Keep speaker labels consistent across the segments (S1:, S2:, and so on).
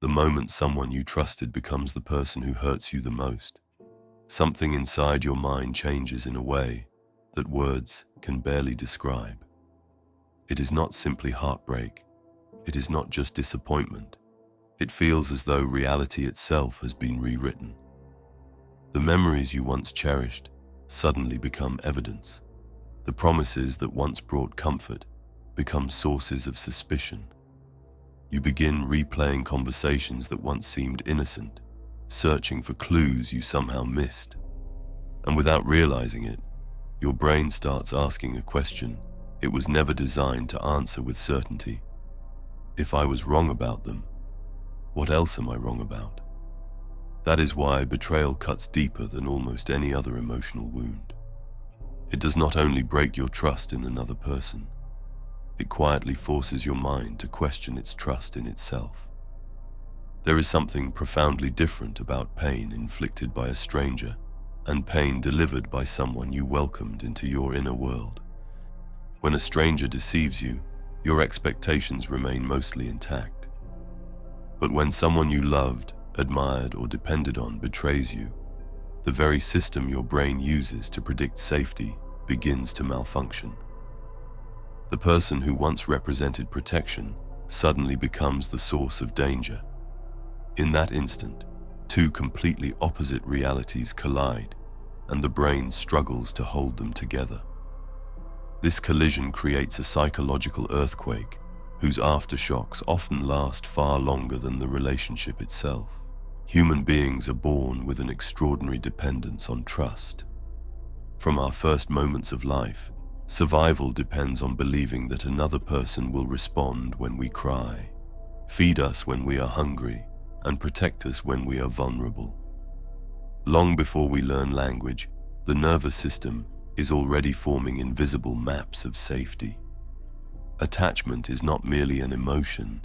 S1: The moment someone you trusted becomes the person who hurts you the most, something inside your mind changes in a way that words can barely describe. It is not simply heartbreak. It is not just disappointment. It feels as though reality itself has been rewritten. The memories you once cherished suddenly become evidence. The promises that once brought comfort become sources of suspicion. You begin replaying conversations that once seemed innocent, searching for clues you somehow missed. And without realizing it, your brain starts asking a question it was never designed to answer with certainty. If I was wrong about them, what else am I wrong about? That is why betrayal cuts deeper than almost any other emotional wound. It does not only break your trust in another person, it quietly forces your mind to question its trust in itself. There is something profoundly different about pain inflicted by a stranger and pain delivered by someone you welcomed into your inner world. When a stranger deceives you, your expectations remain mostly intact. But when someone you loved, admired, or depended on betrays you, the very system your brain uses to predict safety begins to malfunction. The person who once represented protection suddenly becomes the source of danger. In that instant, two completely opposite realities collide, and the brain struggles to hold them together. This collision creates a psychological earthquake whose aftershocks often last far longer than the relationship itself. Human beings are born with an extraordinary dependence on trust. From our first moments of life, survival depends on believing that another person will respond when we cry, feed us when we are hungry, and protect us when we are vulnerable. Long before we learn language, the nervous system is already forming invisible maps of safety. Attachment is not merely an emotion,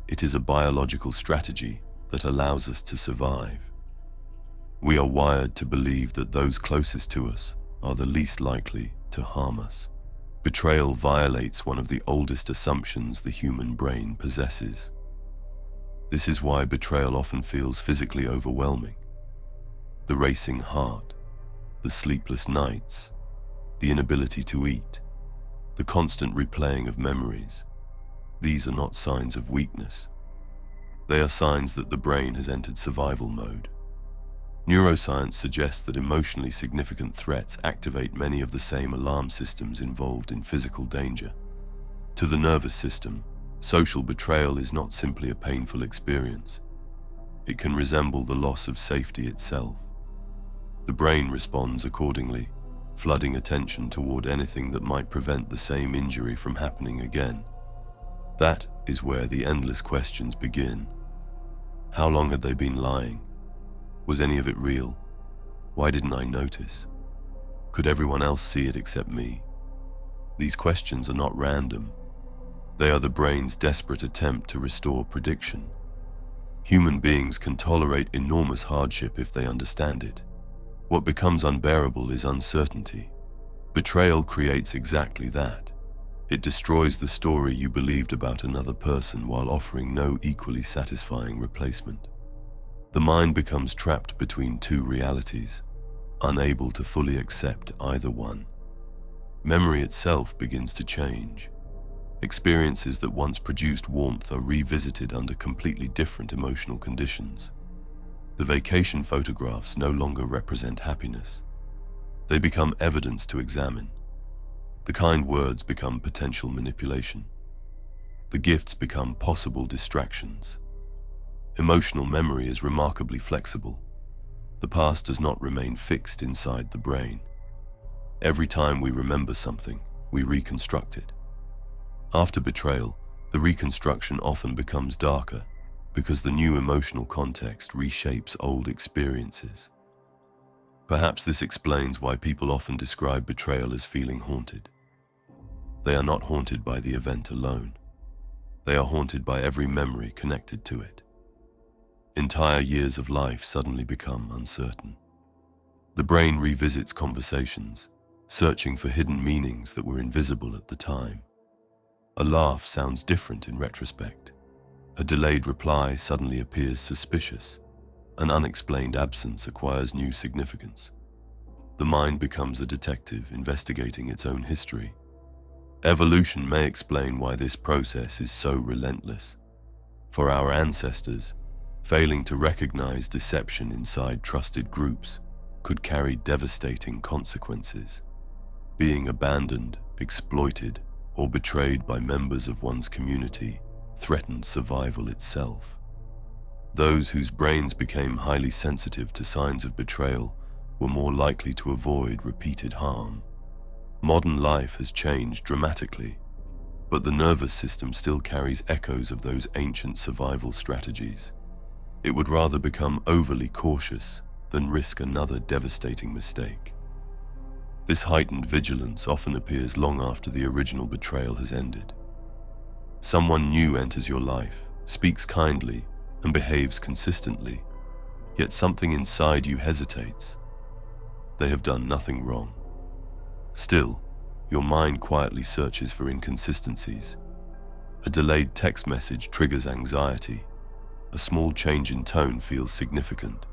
S1: it is a biological strategy that allows us to survive. We are wired to believe that those closest to us are the least likely to harm us. Betrayal violates one of the oldest assumptions the human brain possesses. This is why betrayal often feels physically overwhelming. The racing heart, the sleepless nights, the inability to eat, the constant replaying of memories. These are not signs of weakness. They are signs that the brain has entered survival mode. Neuroscience suggests that emotionally significant threats activate many of the same alarm systems involved in physical danger. To the nervous system, social betrayal is not simply a painful experience. It can resemble the loss of safety itself. The brain responds accordingly, flooding attention toward anything that might prevent the same injury from happening again. That is where the endless questions begin. How long had they been lying? Was any of it real? Why didn't I notice? Could everyone else see it except me? These questions are not random. They are the brain's desperate attempt to restore prediction. Human beings can tolerate enormous hardship if they understand it. What becomes unbearable is uncertainty. Betrayal creates exactly that. It destroys the story you believed about another person while offering no equally satisfying replacement. The mind becomes trapped between two realities, unable to fully accept either one. Memory itself begins to change. Experiences that once produced warmth are revisited under completely different emotional conditions. The vacation photographs no longer represent happiness. They become evidence to examine. The kind words become potential manipulation. The gifts become possible distractions. Emotional memory is remarkably flexible. The past does not remain fixed inside the brain. Every time we remember something, we reconstruct it. After betrayal, the reconstruction often becomes darker because the new emotional context reshapes old experiences. Perhaps this explains why people often describe betrayal as feeling haunted. They are not haunted by the event alone. They are haunted by every memory connected to it. Entire years of life suddenly become uncertain. The brain revisits conversations, searching for hidden meanings that were invisible at the time. A laugh sounds different in retrospect. A delayed reply suddenly appears suspicious. An unexplained absence acquires new significance. The mind becomes a detective investigating its own history. Evolution may explain why this process is so relentless. For our ancestors, failing to recognize deception inside trusted groups could carry devastating consequences. Being abandoned, exploited, or betrayed by members of one's community threatened survival itself. Those whose brains became highly sensitive to signs of betrayal were more likely to avoid repeated harm. Modern life has changed dramatically, but the nervous system still carries echoes of those ancient survival strategies. It would rather become overly cautious than risk another devastating mistake. This heightened vigilance often appears long after the original betrayal has ended. Someone new enters your life, speaks kindly, and behaves consistently, yet something inside you hesitates. They have done nothing wrong. Still, your mind quietly searches for inconsistencies. A delayed text message triggers anxiety. A small change in tone feels significant.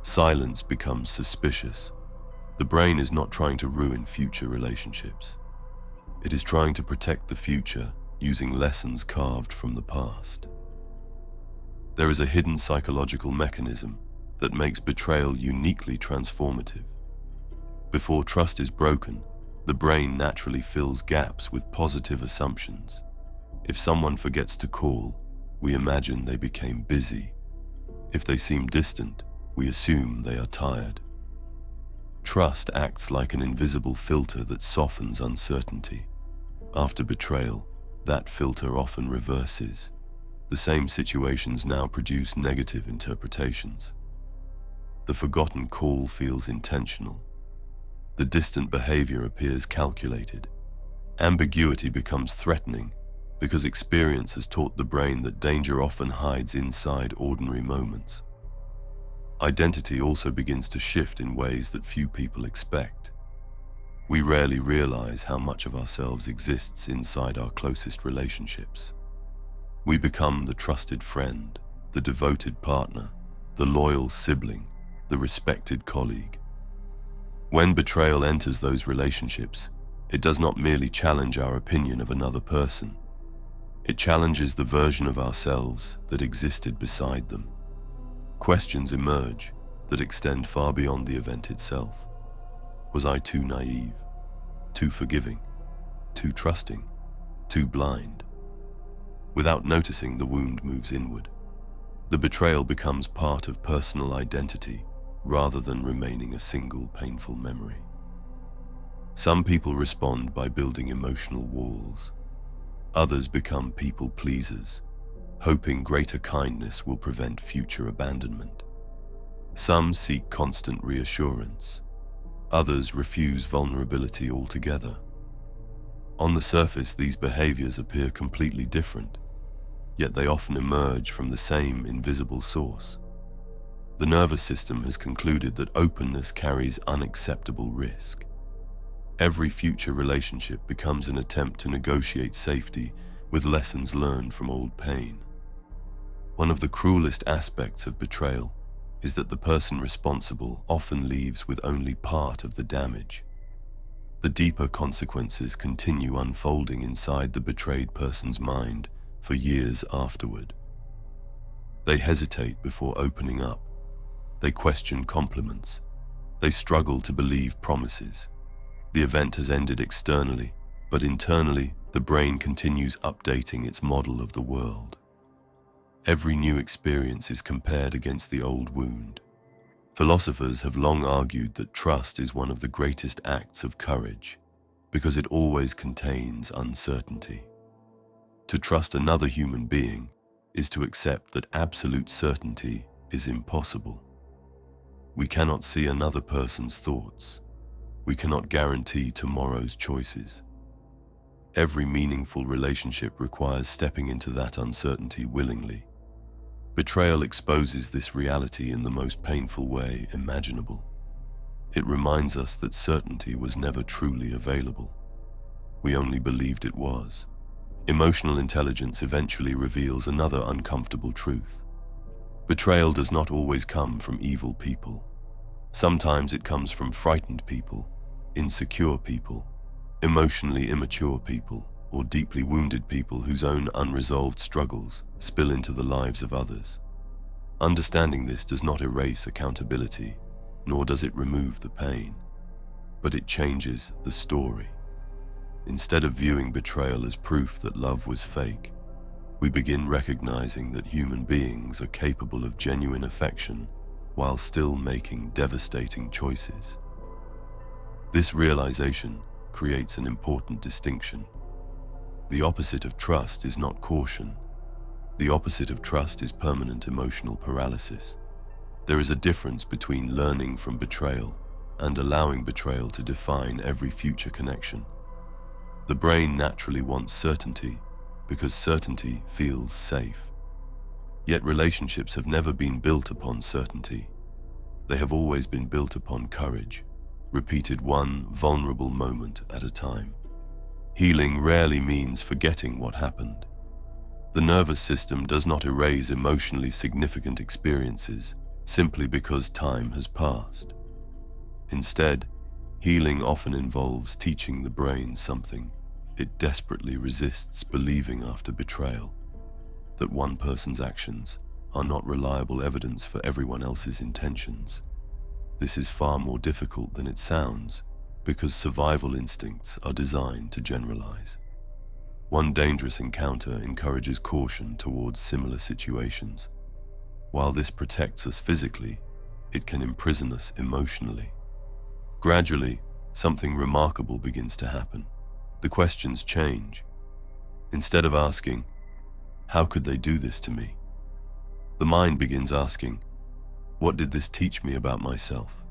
S1: Silence becomes suspicious. The brain is not trying to ruin future relationships. It is trying to protect the future using lessons carved from the past. There is a hidden psychological mechanism that makes betrayal uniquely transformative. Before trust is broken, the brain naturally fills gaps with positive assumptions. If someone forgets to call, we imagine they became busy. If they seem distant, we assume they are tired. Trust acts like an invisible filter that softens uncertainty. After betrayal, that filter often reverses. The same situations now produce negative interpretations. The forgotten call feels intentional. The distant behavior appears calculated. Ambiguity becomes threatening because experience has taught the brain that danger often hides inside ordinary moments. Identity also begins to shift in ways that few people expect. We rarely realize how much of ourselves exists inside our closest relationships. We become the trusted friend, the devoted partner, the loyal sibling, the respected colleague. When betrayal enters those relationships, it does not merely challenge our opinion of another person. It challenges the version of ourselves that existed beside them. Questions emerge that extend far beyond the event itself. Was I too naive, too forgiving, too trusting, too blind? Without noticing, the wound moves inward. The betrayal becomes part of personal identity rather than remaining a single painful memory. Some people respond by building emotional walls. Others become people pleasers, hoping greater kindness will prevent future abandonment. Some seek constant reassurance. Others refuse vulnerability altogether. On the surface, these behaviors appear completely different, yet they often emerge from the same invisible source. The nervous system has concluded that openness carries unacceptable risk. Every future relationship becomes an attempt to negotiate safety with lessons learned from old pain. One of the cruelest aspects of betrayal is that the person responsible often leaves with only part of the damage. The deeper consequences continue unfolding inside the betrayed person's mind for years afterward. They hesitate before opening up. They question compliments. They struggle to believe promises. The event has ended externally, but internally, the brain continues updating its model of the world. Every new experience is compared against the old wound. Philosophers have long argued that trust is one of the greatest acts of courage because it always contains uncertainty. To trust another human being is to accept that absolute certainty is impossible. We cannot see another person's thoughts. We cannot guarantee tomorrow's choices. Every meaningful relationship requires stepping into that uncertainty willingly. Betrayal exposes this reality in the most painful way imaginable. It reminds us that certainty was never truly available. We only believed it was. Emotional intelligence eventually reveals another uncomfortable truth. Betrayal does not always come from evil people. Sometimes it comes from frightened people, insecure people, emotionally immature people, or deeply wounded people whose own unresolved struggles spill into the lives of others. Understanding this does not erase accountability, nor does it remove the pain, but it changes the story. Instead of viewing betrayal as proof that love was fake, we begin recognizing that human beings are capable of genuine affection while still making devastating choices. This realization creates an important distinction. The opposite of trust is not caution. The opposite of trust is permanent emotional paralysis. There is a difference between learning from betrayal and allowing betrayal to define every future connection. The brain naturally wants certainty because certainty feels safe. Yet relationships have never been built upon certainty. They have always been built upon courage, repeated one vulnerable moment at a time. Healing rarely means forgetting what happened. The nervous system does not erase emotionally significant experiences simply because time has passed. Instead, healing often involves teaching the brain something it desperately resists believing after betrayal: that one person's actions are not reliable evidence for everyone else's intentions. This is far more difficult than it sounds because survival instincts are designed to generalize. One dangerous encounter encourages caution towards similar situations. While this protects us physically, it can imprison us emotionally. Gradually, something remarkable begins to happen. The questions change. Instead of asking, "How could they do this to me?" the mind begins asking, "What did this teach me about myself?"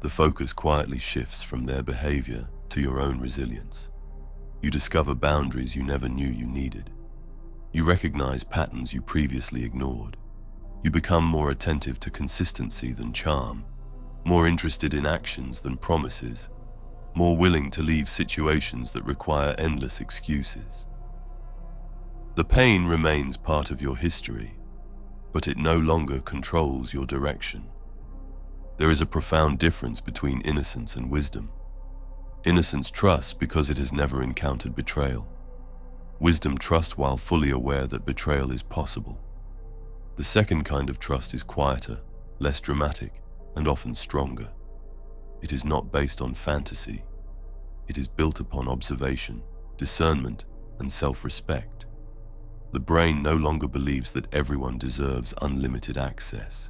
S1: The focus quietly shifts from their behavior to your own resilience. You discover boundaries you never knew you needed. You recognize patterns you previously ignored. You become more attentive to consistency than charm, more interested in actions than promises, more willing to leave situations that require endless excuses. The pain remains part of your history, but it no longer controls your direction. There is a profound difference between innocence and wisdom. Innocence trusts because it has never encountered betrayal. Wisdom trusts while fully aware that betrayal is possible. The second kind of trust is quieter, less dramatic, and often stronger. It is not based on fantasy. It is built upon observation, discernment, and self-respect. The brain no longer believes that everyone deserves unlimited access.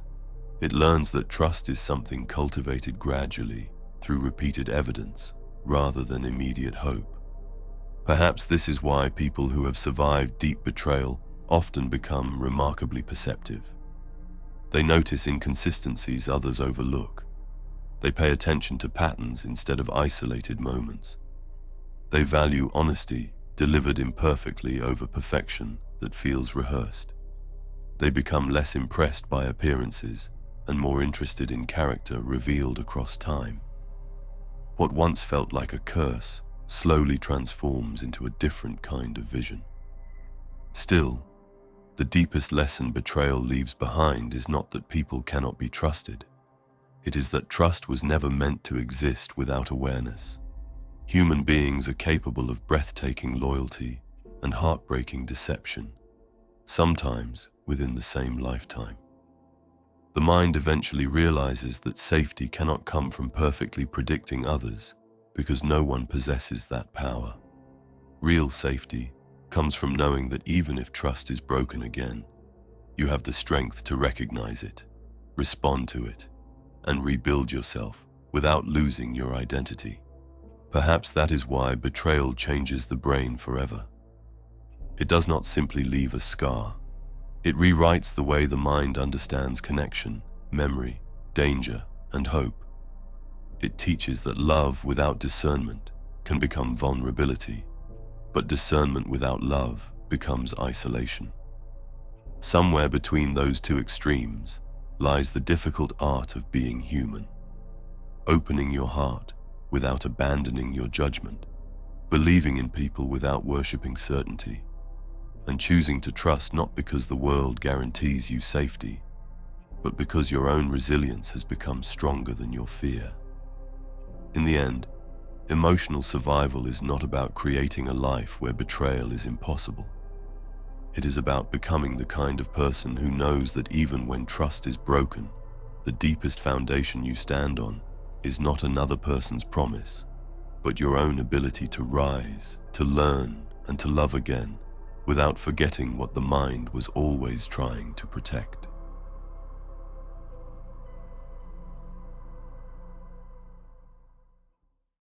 S1: It learns that trust is something cultivated gradually through repeated evidence rather than immediate hope. Perhaps this is why people who have survived deep betrayal often become remarkably perceptive. They notice inconsistencies others overlook. They pay attention to patterns instead of isolated moments. They value honesty delivered imperfectly over perfection that feels rehearsed. They become less impressed by appearances and more interested in character revealed across time. What once felt like a curse slowly transforms into a different kind of vision. Still, the deepest lesson betrayal leaves behind is not that people cannot be trusted. It is that trust was never meant to exist without awareness. Human beings are capable of breathtaking loyalty and heartbreaking deception, sometimes within the same lifetime. The mind eventually realizes that safety cannot come from perfectly predicting others because no one possesses that power. Real safety comes from knowing that even if trust is broken again, you have the strength to recognize it, respond to it, and rebuild yourself without losing your identity. Perhaps that is why betrayal changes the brain forever. It does not simply leave a scar. It rewrites the way the mind understands connection, memory, danger, and hope. It teaches that love without discernment can become vulnerability, but discernment without love becomes isolation. Somewhere between those two extremes lies the difficult art of being human, opening your heart without abandoning your judgment, believing in people without worshipping certainty, and choosing to trust not because the world guarantees you safety, but because your own resilience has become stronger than your fear. In the end, emotional survival is not about creating a life where betrayal is impossible. It is about becoming the kind of person who knows that even when trust is broken, the deepest foundation you stand on is not another person's promise, but your own ability to rise, to learn, and to love again, without forgetting what the mind was always trying to protect.